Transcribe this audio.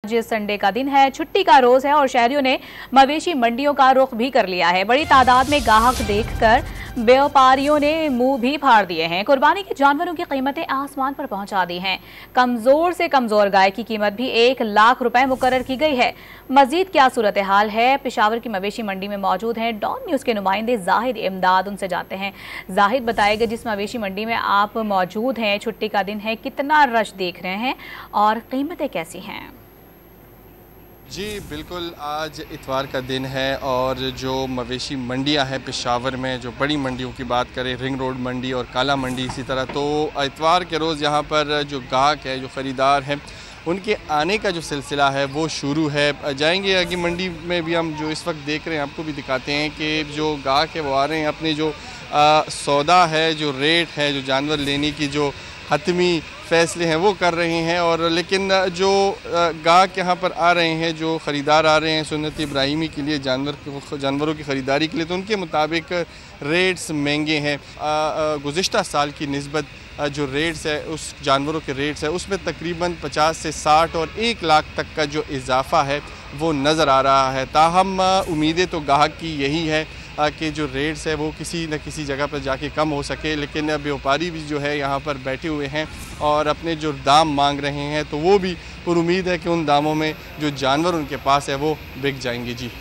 आज संडे का दिन है, छुट्टी का रोज है और शहरियों ने मवेशी मंडियों का रुख भी कर लिया है। बड़ी तादाद में गाहक देखकर व्यापारियों ने मुंह भी फाड़ दिए हैं। कुर्बानी के जानवरों की कीमतें आसमान पर पहुंचा दी हैं। कमजोर से कमजोर गाय की कीमत भी 1 लाख रुपए मुकर्रर की गई है। मजीद क्या सूरत हाल है, पेशावर की मवेशी मंडी में मौजूद हैं डॉन न्यूज के नुमाइंदे जाहिद इमदाद, उनसे जाते हैं। जाहिद, बताएगा जिस मवेशी मंडी में आप मौजूद हैं, छुट्टी का दिन है, कितना रश देख रहे हैं और कीमतें कैसी हैं? जी बिल्कुल, आज इतवार का दिन है और जो मवेशी मंडियां हैं पेशावर में, जो बड़ी मंडियों की बात करें, रिंग रोड मंडी और काला मंडी, इसी तरह तो इतवार के रोज़ यहाँ पर जो गाहक है, जो ख़रीदार हैं, उनके आने का जो सिलसिला है वो शुरू है। जाएंगे आगे मंडी में भी, हम जो इस वक्त देख रहे हैं आपको भी दिखाते हैं कि जो गाहक है वो आ रहे हैं, अपने जो सौदा है, जो रेट है, जो जानवर लेने की जो हतमी फ़ैसले हैं वो कर रहे हैं। और लेकिन जो गाहक यहाँ पर आ रहे हैं, जो ख़रीदार आ रहे हैं सुन्नत इब्राहिमी के लिए, जानवरों की ख़रीदारी के लिए, तो उनके मुताबिक रेट्स महंगे हैं। गुज़िश्ता साल की निस्बत जो रेट्स है, उस जानवरों के रेट्स है, उसमें तकरीबन 50 से 60 और 1 लाख तक का जो इजाफ़ा है वो नज़र आ रहा है। ताहम उम्मीदें तो गाहक की यही है कि जो रेट्स है वो किसी न किसी जगह पर जाके कम हो सके, लेकिन व्यापारी भी जो है यहाँ पर बैठे हुए हैं और अपने जो दाम मांग रहे हैं, तो वो भी पुरुमीद है कि उन दामों में जो जानवर उनके पास है वो बिक जाएंगे। जी।